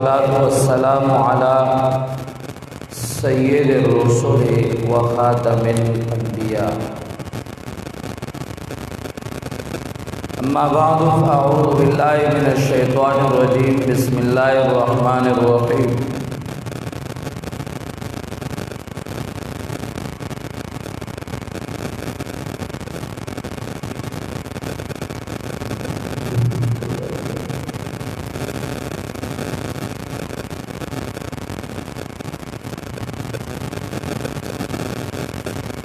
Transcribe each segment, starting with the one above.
والسلام على سيد الرسل وخاتم الأنبياء أما بعد فأعوذ بالله من الشيطان الرجيم بسم الله الرحمن الرحيم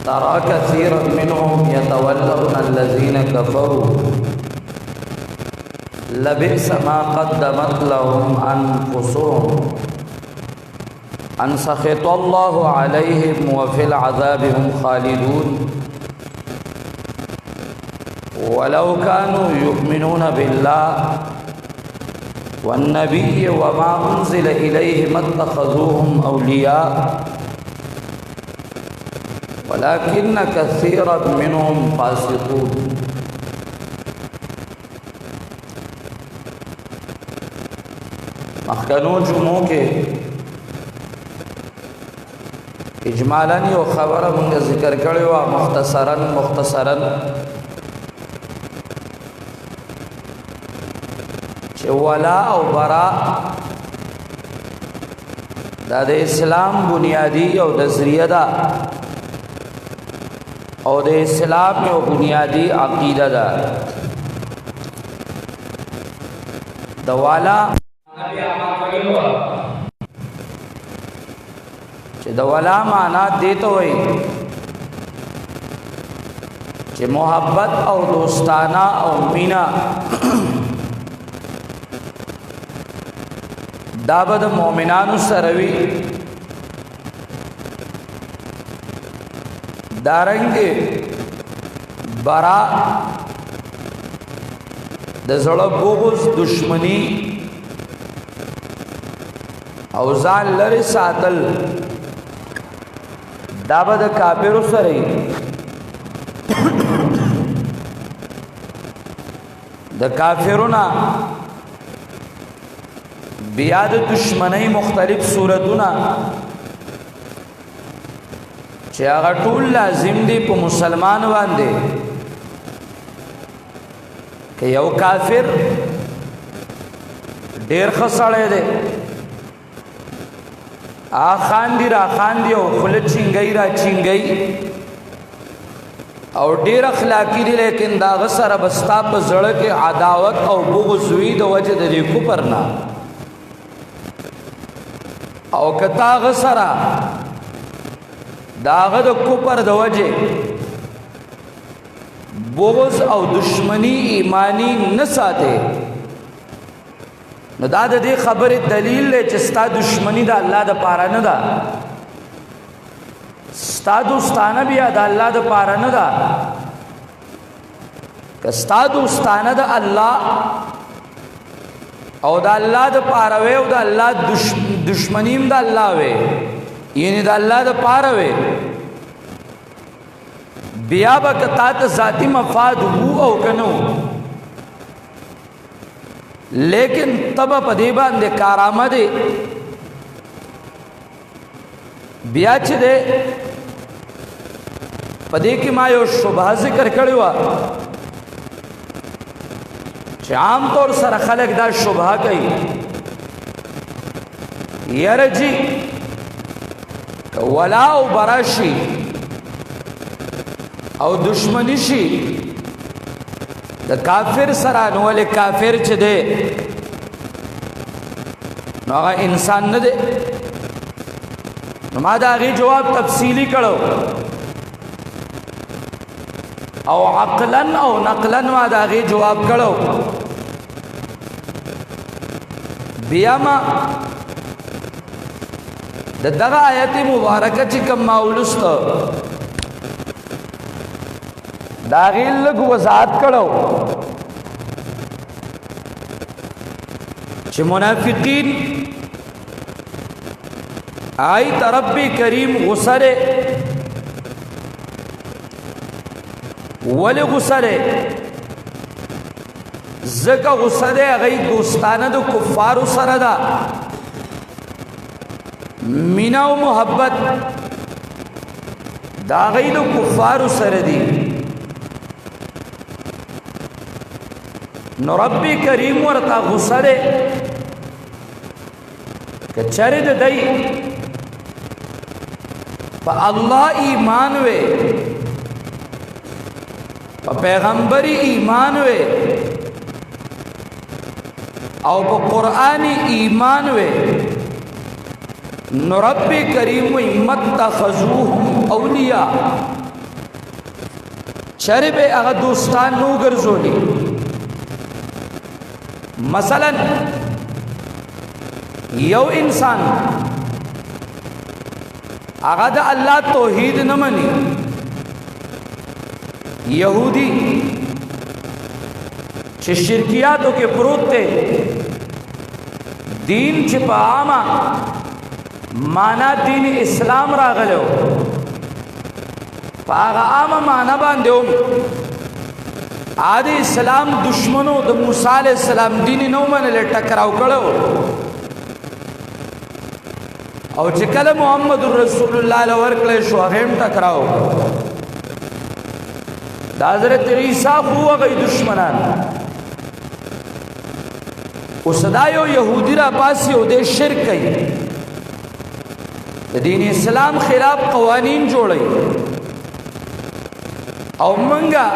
ترى كثيرا منهم يتولون الذين كفروا لبئس ما قدمت لهم أنفسهم أن سخط الله عليهم وفي العذاب هم خالدون ولو كانوا يؤمنون بالله والنبي وما أنزل إليه ما اتخذوهم أولياء ولكن كثيرا منهم فاسقون. مخکنو جمعو کې اجمالاً یو خبره مونږ ذکر کړې وه مختصراً چې ولا او برا دا د اسلام بنیادی او نظریه ده او د اسلام یو بنیادی عقیده ده. د والا چې د والا معنا دیته وي چې محبت او دوستانه او مینا دا به د مؤمنانو سره وي دارنګ برا د زړه بغض دشمنی او ځان لري ساتل دا به د کافرو سره د کافرونو بیا د دشمنی مختلف صورتونه چې هغه ټول لازم دي په مسلمان باندې که یو کافر ډیر خسړې دی خاندي را خاندي او خپل چینګي را چینګي او ډیر اخلاقی دی لیکن دا غسر بستا په زړه کې عداوت او بغض وی د وجه د کفر نه او کتا غسرا داغه د کفر د وجه بغض او دشمنی ایمانی نه ساته نو دا د دې خبره دلیل دی چې ستا دشمنی د الله د پاره نه ده ستا دوستانه بیا د الله د پاره نه ده که ستا دوستانه د الله او د الله د پاره وي او د الله دشمنیم د الله وي یعنی د الله د پاره وي بیا به کتا ته ذاتی مفاد وو او کنو لیکن تب په دې باندې کارآمد بیا چې ده په دې کې ما یو شبهه ذکر کړی و چې عام طور سره خلک دا شبهه کوي یاره جی ولا او براشی او دشمنی شي د کافر سره نو ول کافر چې ده نو هغه انسان نه ده نو ما دا غي جواب تفصیلی کړو او عقلا او نقلا ما دا غي جواب کړو بیا ما دغه آیت مبارکه چې کوم مولست دا غیل لږ وضاحت کړو چې منافقین آیت رب کریم غسره ولی غسره زکه غصه ده هغه دوستانه د کفارو سره ده مینا او محبت دا غیدو کفار سره دی نو رب کریم ورته غصه ده که چرې د دی په الله ایمان وې په پیغمبري ایمان وې او په قرآنی ایمان وې نو رب کریم متخذوهم اولیاء چرې به هغه دوستان نو ګرځولي مثلا یو انسان هغه د الله توحید نه مني یهودی چې شرکیاتو کې پروت دی دین چې په عامه معنا دین اسلام راغلو په هغه عامه معنا باندې هم عادي اسلام دشمنو د موسی علیہ السلام دین نو منل ټکراو کړو او چې کله محمد رسول الله له ورکړې شو هغه هم ټکراو د حضرت عیسی خو هغه دشمنان او صدایو يهودي را پاسي او د شرک کوي د دین اسلام خلاف قوانین جوړي او منګه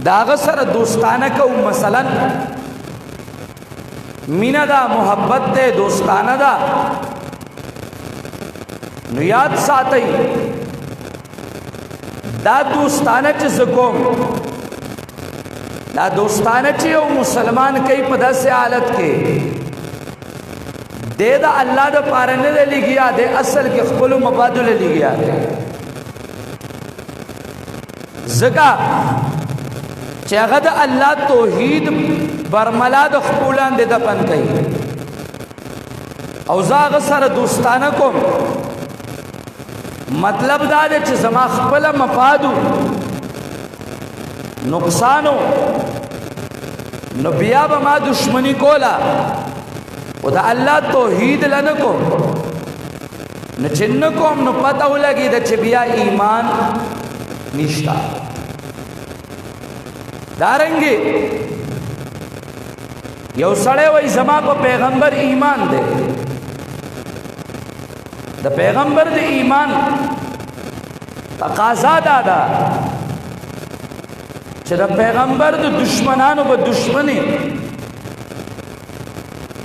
داغه سره دوستانه کو مثلا مینا دا محبت ده دوستانه دا نو یاد ساتي دا دوستانه چې زکوم دا دوستانه چې یو مسلمان کوي په داسې حالت کې دا الله د پاره نه لګیا د اصل کې خپل مبادله لګیا زکا چې هغه د الله توحید برملا د خپلان د دپن کوي او زاغه سره دوستانه کوم مطلب دا دی چې زما خپل مفادو نقصانو نو بیا به ما دشمنی کولا او د الله توحید لنه کوم نو چې نه کوم نو پته ولګي د چې بیا ایمان نشتا دارنګي یو سړی وای زما په پیغمبر ایمان دی د پیغمبر د ایمان تقاضا دادا چې د پیغمبر د دشمنانو په دشمنی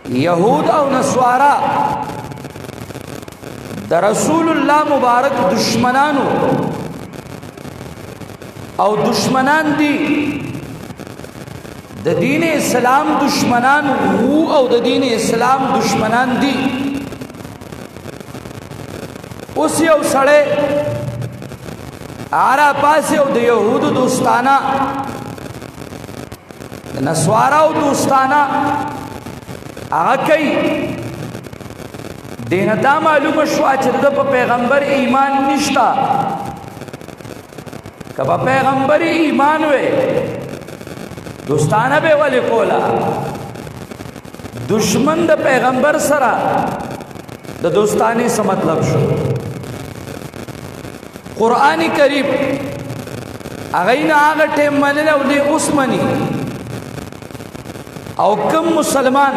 یهود او نصارا د رسول الله مبارک دشمنانو او دشمنان دي د دین اسلام دشمنان وو او د دین اسلام دشمنان دي اوس یو سړی آرا پاسه او د یهودو دوستانه د نصارا او دوستانه هغه کوي دینه دا معلومه شوه چې د په پیغمبر ایمان نشته که په پیغمبر ایمان وې دوستانه به ولې کولا دشمن د پیغمبر سره د دوستانی څه مطلب شو قرآن کریم هغه نه هغه ټیم منل او دې اوس مني او کوم مسلمان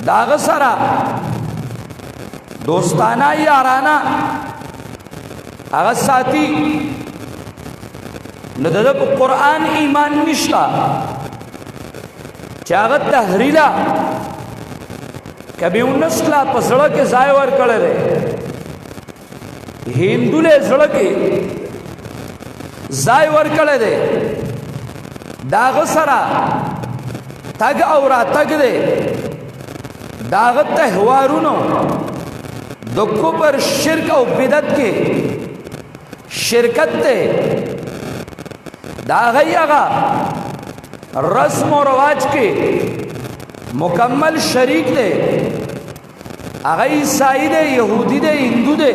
داغه سره دوستانه یارانه هغه ساتي نو د قرآن ایمان نشتا چې هغه تحریلا کبھی 19 کلا پسړه کې ځای ور کړل هندو له زړه کې ځای ور کړل داغه سره تګ او را تګ دے داغه تهوارونو د کفر شرک او بدعت کې شرکت ته داغه هغه رسم و رواج کې مکمل شریک دے هغه عیسائی دے یهودی دے هندو دے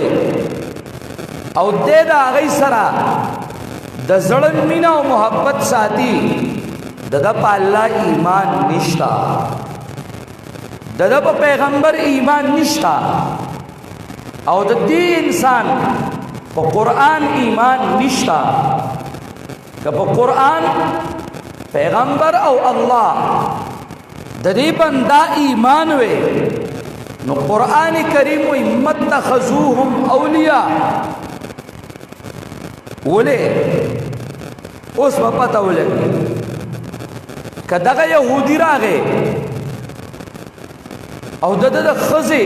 او دے دا هغه سره د زړه مینا او محبت ساتي دغه په الله ایمان نشتا د په پیغمبر ایمان نشتا او د دې انسان په قرآن ایمان نشتا که په قرآن پیغمبر او الله د دې بندا ایمان وي نو قرآن کریم وي متخذوهم اولیاء ولې اوس په پته ولګي که دغه یهودي راغی او د ښځې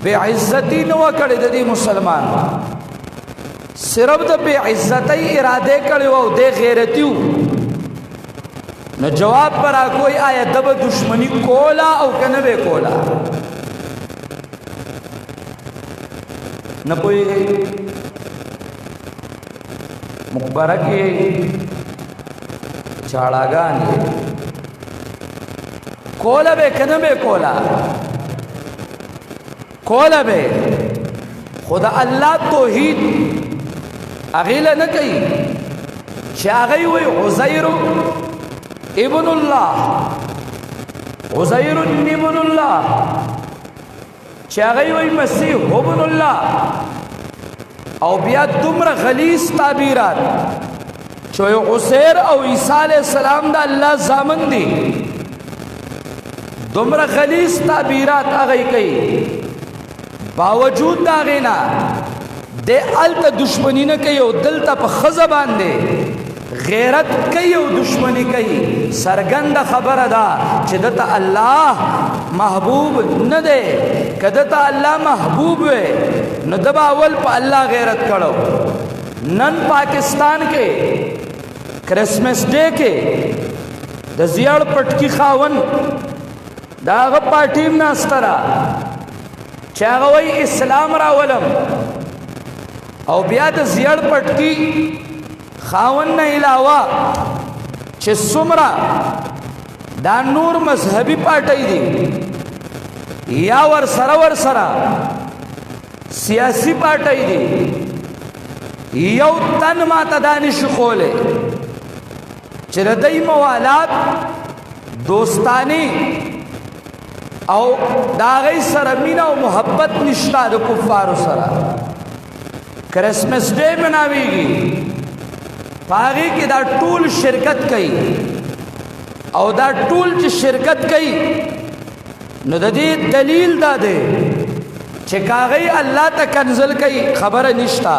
بے عزتی نو کړي د دې مسلمان صرف د بے عزتی اراده کړي او د غیرتی نو جواب پر کوئی آیا دب دشمنی کولا او کنه به کولا نه کوئی مقبره کې چاړاګان کولا به کنه به کولا کولا به خدا الله توحید اغیله نه کوي چې هغه وي عزیر ابن الله عزیر ابن الله چې هغه وي مسیح ابن الله او بیا دومره غلیظ تعبیرات چې عزیر او عیسی علیہ السلام د الله زامن دي دومره غلیظ تعبیرات هغه کوي باوجود دا غینا د الته دشمنی نه کوي او دلته په خزه باندې غیرت کوي او دشمنی کوي سرګند خبره ده چې دته الله محبوب نه دی کده ته الله محبوب وي نو دبا اول په الله غیرت کړو نن پاکستان کې کرسمس ډے کې د زیړ پټکی خاون داغه پارټیم ناسترا چاغوی اسلام راولم او بیا د زیړ پټکی خاون نه علاوه چې څومره دا نور مذهبي پارټي دي یا ور سره سیاسی پارټي دي یو تن ما تدانش خوله چې د دې موالات دوستانی او دا غي سره مینا او محبت نشتا د کفارو سره کرسمس ډے مناويږي پاغي کې دا ټول شرکت کوي او دا ټول چې شرکت کوي نو د دې دلیل دا دی چې کاغي الله ته کنزل کوي خبره نشتا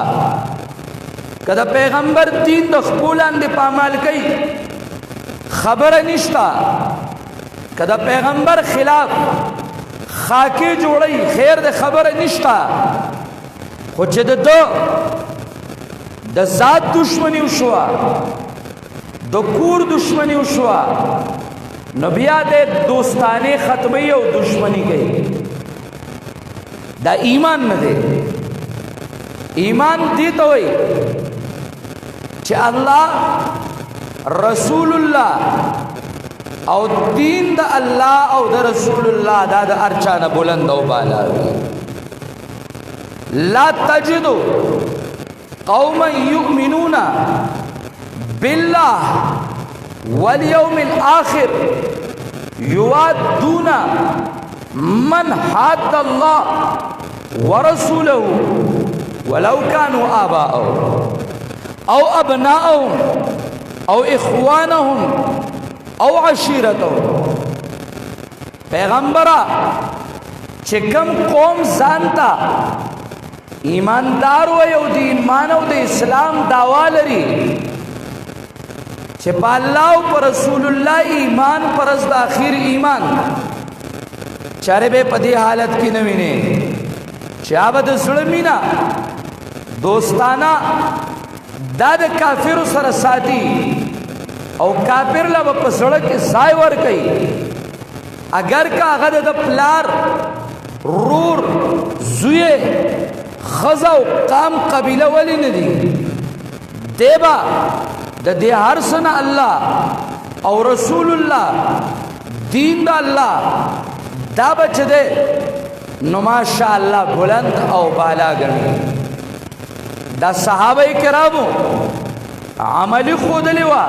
کله پیغمبر دین د خپلان دی پامال کوي خبره نشتا کدا پیغمبر خلاف خاکی جوړی خیر د خبره نشتا خو چې د ذات دشمنی وشوا د کور دشمنی وشوا نو بیا د دوستانه ختمي او دشمنی کوي دا ایمان نه دی ایمان دی ته وای چې الله رسول الله او دین د الله او د رسول الله دا د ارچانه بلند او بالا لا تجد قوما يؤمنون بالله واليوم الاخر يوادون من حاد الله ورسوله ولو كانوا آباءهم او ابناءهم او اخوانهم او عشیرتو پیغمبرہ چکم قوم زانتا ایماندار وی او دی ایمان او دی اسلام دعوا لري چې په الله او پر رسول الله ایمان پر از د اخیر ایمان چاره به په دې حالت کې نه ویني چې آبد ظلمینا دوستانا دا د کافر سره ساتي او کافر لا په سړک کې ځای ور کوي اگر کا هغه د پلار رور زوی خزا او قام قبیله ولی نه دي دیبا د دې هر سنه الله او رسول الله دین د الله دا بچ دے نو ماشاء الله بلند او بالا غني دا صحابه کرامو عملی خود لیوا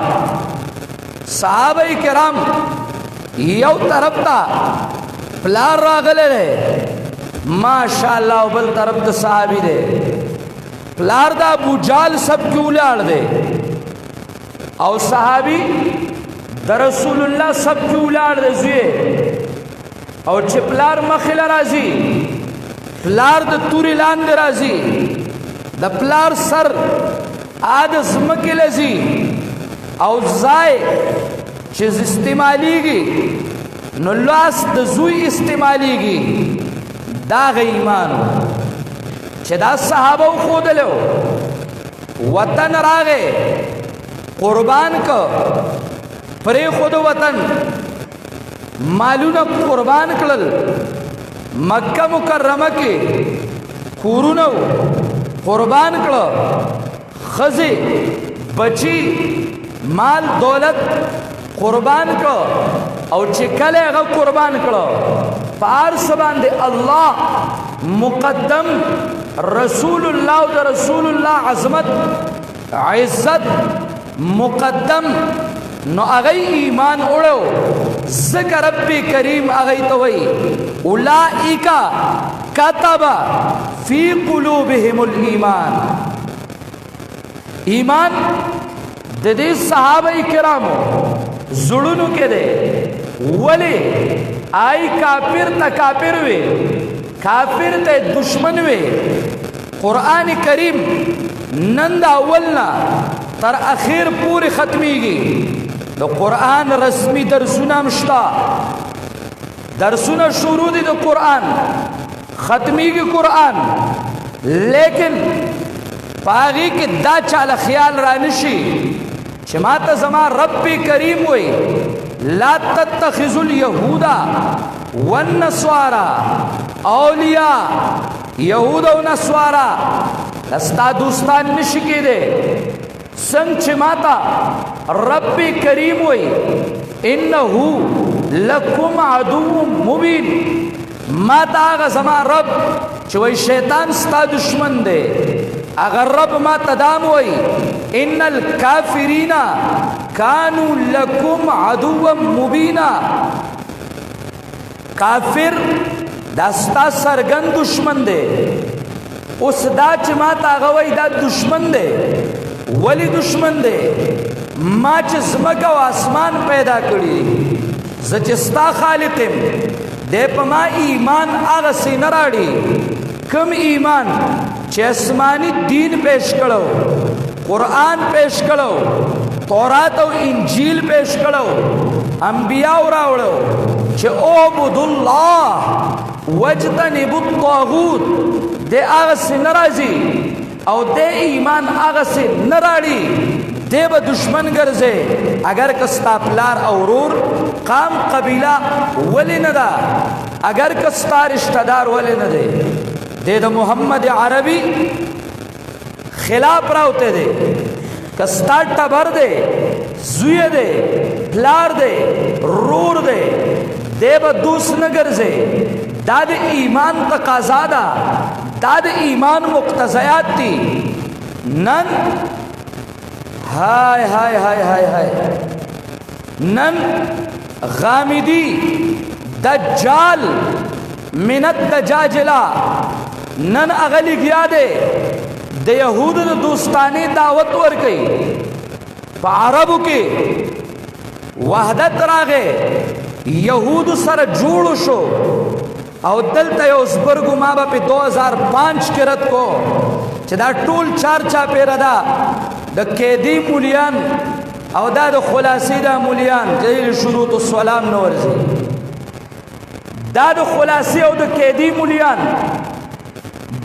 صحابه کرام یو طرف تا پلار راغله ده ماشاءالله او بل طرف ته صحابي ده پلار دا ابو جال سب کی ولاړ ده او صحابي د رسول الله سب کی ولاړ ده زوی او چې پلار مخل راځي پلار د توري لاندې راځي د پلار سر آد زمکه لذي او ځای چې استعماليږي نو لاس د زوی استعماليږي دا غ ایمان چې دا صحابه خودلو وطن راغې قربان کو پرې خود وطن مالونه قربان کړل مکه مکرمه کې کورونو قربان کړل خزي بچي مال دولت قربان کړو او چې کله هغه قربان کړو پارس باندې الله مقدم رسول الله او رسول الله عظمت عزت مقدم نو هغه ایمان وړو ذکر رب کریم هغه ته وای اولئک كتب في قلوبهم الايمان ایمان د دې صحابه کرامو زړونو کې ده ولی آی کافر ته کافر وي کافر ته دشمن وي قران کریم نن دا اولنا تر اخیر پوری ختمیږي د قران رسمي درسونه مشتا درسونه شروع دي د قران ختمیږي قران لیکن پاغي کې دا چاله خیال را نشي چې ماته زما رب کریم وي لا تتخذوا اليهود والنصارى اولیاء یهود او نصارا استا دوستان نشي کېده څنګه چې ماته رب کریم وي انه لکم عدو مبین ما تا زما رب چې وای شیطان ستا دشمن دی اگر رب ما تدام وای ان الکافرین کانوا لکم عدوا مبینا کافر داستا سرګن دشمن دی اوس دا چې ما تا غوي دا دشمن دی ولی دشمن دی ما چې زمکه او اسمان پیدا کړی زچستا خالقم دې په ما ایمان هغه سینه راړي کم ایمان چې آسماني دین پیش کړو قرآن پیش کړو تورات او انجیل پیش کړو انبیاء راوړو چې عبد الله واجتنبوا الطاغوت دې هغه سینه راځي او دې ایمان هغه سینه راړي دې به دشمن ګرځي اگر کستا پلار او ورور قام قبیله ولی نه ده اگر کستا رشتہ دار ولی نه ده دې د محمد عربي خلاف راوته ده کستا ټبر ده زوی ده پلار ده رور ده دې به دوست نه ګرځي دا د ایمان تقاضا ده دا د ایمان مقتضیات دي نن هاي هاي هاي هاي هاي نن غامدی دجال من الدجاجلا نن اغلی گیا دے د یهود د دوستانی دعوت ورکي په عربو کې وحدت راغې یهود سره جوړ شو او دلته یو زبرګو ما په 2005 کې رد کو چې دا ټول چار چا پیرا دا د قیدی مولیان او دا د خلاصي دا مولیان چې شروط السلام نو ورزي دا د خلاصي او د قیدی مولیان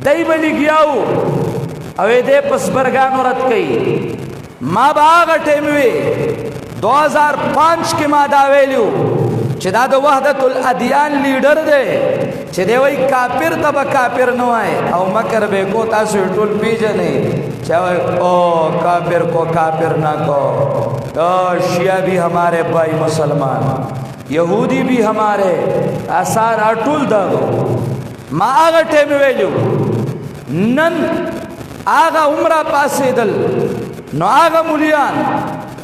دای بلی گیاو او دې پس برګانو رات کړي ما باغ ټیم وی 2005 کې ما دا ویلو چې دا د وحدت الادیان لیډر دی چې دی وای کافر تبا کافر نه وای او مکر به کو تاسو ټول پیژنې چې او کافر کو کافر نہ کو شیعہ بھی ہمارے بھائی مسلمان یہودی بھی ہمارے آسان اٹول دا ما آغا ٹیم ویلو نن آغا عمرہ پاسے دل نو آغا مولیان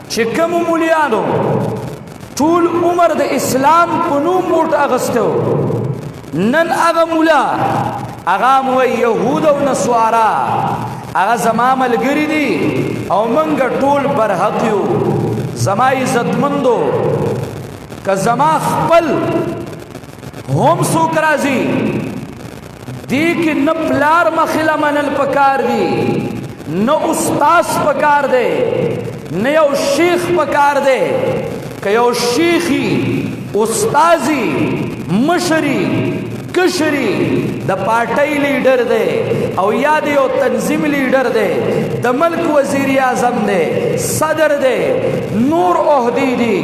چکم مولیانو ټول عمر د اسلام په نوم بوټ اغستو نن هغه مولا هغه مو يهود او نصارا هغه زما ملګری دي او منګه ټول برحق یو زما عزتمندو که زما خپل هم څوک راځي دی کې نه پلار مخله منل پکار دی نه استاد پکار دی نه یو شیخ پکار دی که یو شیخی استازی مشری کشری د پارټۍ لیډر دی او یا د یو تنظیم لیډر دی د ملک وزیر اعظم دی صدر دی نور عہدی دی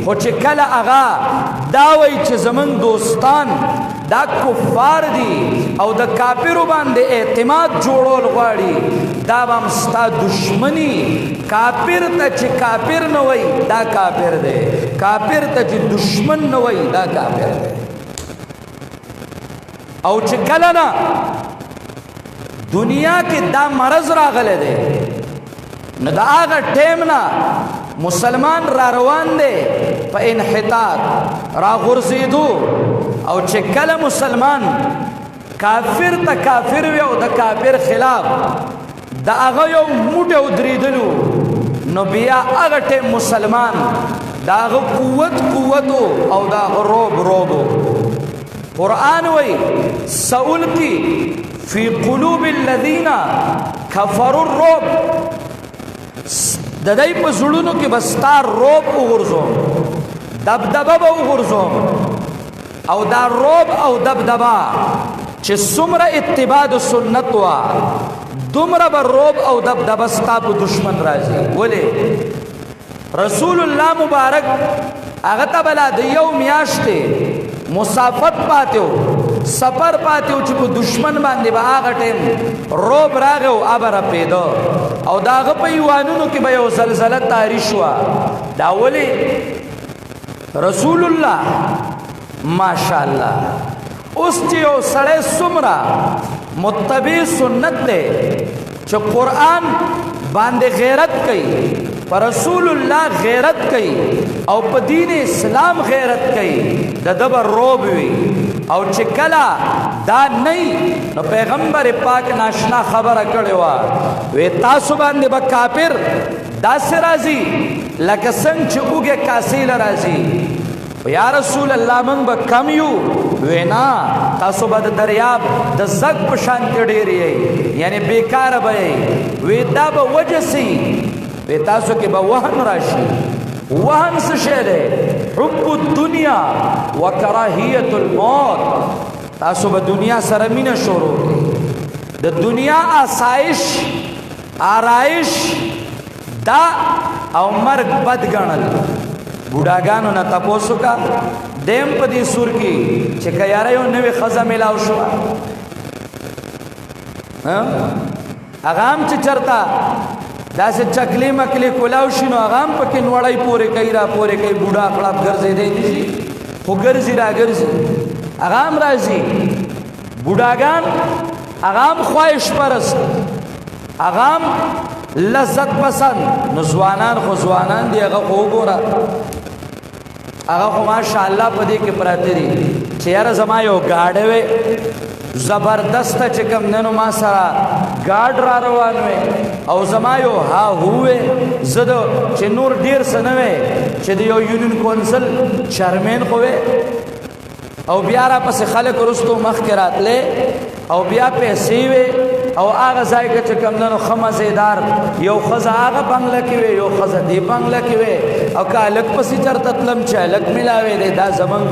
خو چې کله هغه دا وایي چې زمونږ دوستان دا کفار دي او د کافرو باندې اعتماد جوړول غواړي دا به هم ستا دشمني کافر ته چې کافر نه وایي دا کافر دی کافر ته چې دشمن نه وایي دا کافر دی او چې کله نه دنیا کې دا مرض راغلی دی نو د هغه ټیم نه مسلمان را روان دی په انحطاط را غورځېدو او چې کله مسلمان کافر ته کافر وي او د کافر خلاف د هغه یو موټی ودرېدلو نو بیا هغه ټیم مسلمان د هغه قوت او د هغه روب قرآن وی سألقي في قلوب الذين كفروا الرعب د دې په زړونو کې بستار روب وغورځوم دبدبه به وغورځوم او دا روب او دبدبه چې څومره اتباع د سنت وا دومره به روب او دبدبه ستا په دشمن راځي ولې رسول الله مبارک هغه ته بلا د یو میاشتې مسافت پاتیو سفر پاتیو چې په دشمن باندې به هغه ټیم روب راغی او ابره پیدا او د هغه په ایوانونو کې به یو زلزله طاری شوه دا ولې رسول الله ماشاءالله اوس چې یو سړی څومره متبع سنت دی چې قرآن باندې غیرت کوي پر رسول الله غیرت کوي او په دین اسلام غیرت کوي د دبر روب وي او چې کله دا نه نو پیغمبر پاک ناشنا خبره کړې وه وی تاسو باندې به کافر داسې راځي لکه څنګه چې اوږې کاسې له راځي یا رسول الله موږ به کم یو وی نه تاسو به د دریاب د زګ په شانتې ډېر یئ یعنې بېکاره به یئ وی دا به وجه سي وی تاسو کې به وهن راشي وهن څه شی دی حب الدنیا وکراهیت الموت تاسو به دنیا سره مینه شروع کړئ د دنیا آسایش آرایش دا او مرګ بد ګڼل بوډاګانو نه تپوس وکړه دیم په دې سور کې چې که یاره یو نوې ښځه میلاو شوه هغه هم چې چېرته داسې چکلې مکلې کولاو شي نو هغه هم پکې نوړی پورې کوي را پورې کوي بوډا خړپ ګرځېدی نه شي خو ګرځي را ګرځي هغه هم راځي بوډاګان هغه هم خواهش پرست هغه هم لذت پسند نو ځوانان خو ځوانان دي هغه خو وګوره هغه خو ماشاءالله په دې کې پراته دي چې یاره زما یو ګاډی وی زبردسته چې کوم ننو ما سره ګاډ را روان وی او زما یو ها هووی زه د چې نور ډېر څه نه وی چې د یو یونین کونسل چیرمین خو وی او بیا راپسې خلک وروستو مخکې راتلی او بیا پیسې وی او هغه ځای کې چې کوم ننو ښه مزېدار یو ښځه هغه بنګله کې وی یو ښځه دې بنګله کې وی او که هلک پسې چېرته تلم چې هلک میلاوی دی دا زموږ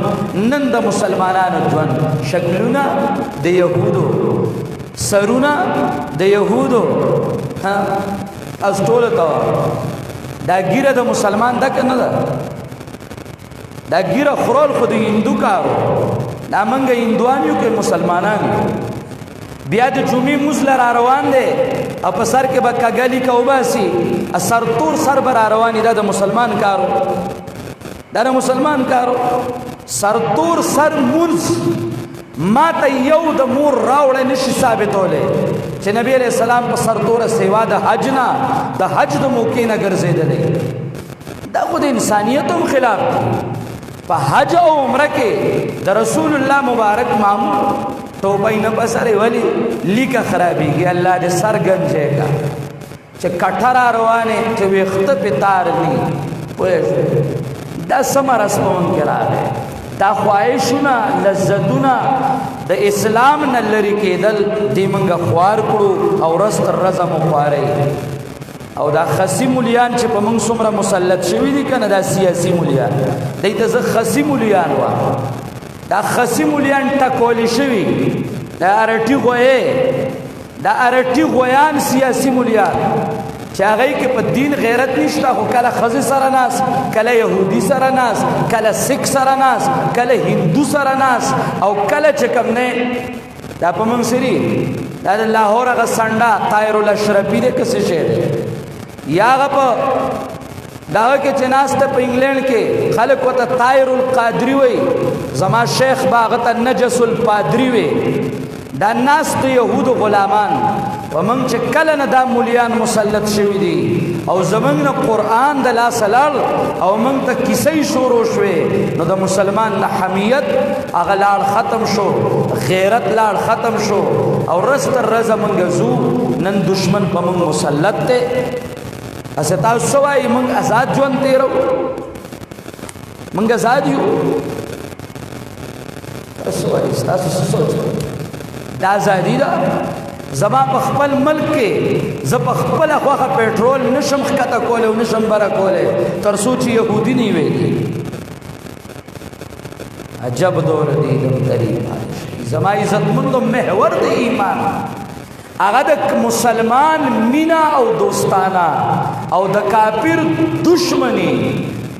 نن د مسلمانانو ژوند شکلونه د یهودو سرونه د یهودو از ټوله ته دا ګیره د مسلمان ده که نه ده دا ګیره خورول خو د هندو کارو دا موږ هندوان یو که مسلمانان یو بیا د جمعې مونځ له را روان دی او په سر کې به کږلي که وباسي سرتور سر به را رواني دا د مسلمان کارو دا د مسلمان کارو سرتور سر مونځ ما ته یو د مور راوړی نشي ثابتولی چې نبی علیه السلام په سرتوره سیوا د حج نه د حج د موقع نه ګرځېدلی دا خو د انسانیت هم خلاف دی په حج او عمره کې د رسول الله مبارک معمول توبې نه بسره ولی لیکه خرابېږي الله دې سر ګنجه کا چې کټرا روانه چې وخت په تار ني پوه دا سم رسمون کړه دا خواهشونه لذتونه د اسلام نه لري کېدل دې منګه خوار کړو او رست رزم خواري او دا خسی مولیان چې په موږ څومره مسلط شوي دي کنه دا سیاسي مولیان دای ته زه خسی مولیان وا دا خسی مولیان ټکول شوي دا ارټي غوې دا ارټي غویان سیاسي مولیان چې هغه کې په دین غیرت نشته خو کله خزي سره ناس کله يهودي سره ناس کله سیک سره ناس کله هندو سره ناس او کله چې کوم نه دا په موږ سری دا د لاهور هغه سنډا طاهر الاشرفي دې کسي شه یا هغه په دا کې چې ناس ته په انګلند کې خلک وته طاهر القادری وای زما شیخ باغت النجس الپادری وای دا ناس ته يهود غلامان ومن چې کله نه دا مولیان مسلط شوي دي او زمونږ نه قرآن د لاسلال او موږ ته کیسې شروع شوې نو د مسلمان نه حمیت هغه لاړ ختم شو غیرت لاړ ختم شو او رست رزه موږ زو نن دشمن په موږ مسلط دی اسه تاسو وایي موږ آزاد ژوند تیرو موږ آزاد یو تاسو وایي تاسو سوچ دا آزادي ده زما په خپل ملک کې ز په خپل خوخه پېټرول نشم خکته کوله او نشم برا کوله تر سوچ يهودي نه وي عجب دور دی د تاریخ زما عزت مند محور د ایمان هغه د مسلمان مینا او دوستانا او د کافر دشمنی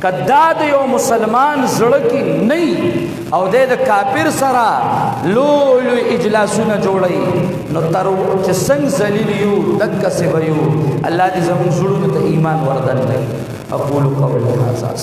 کدا د یو مسلمان زړه کې نه او د کافر سره لولو اجلاسونه جوړي نو تر چې څنګه ذلیل یو دک څه ویو الله دې زموږ زړونو ته ایمان وردن لري اقول قولي هذا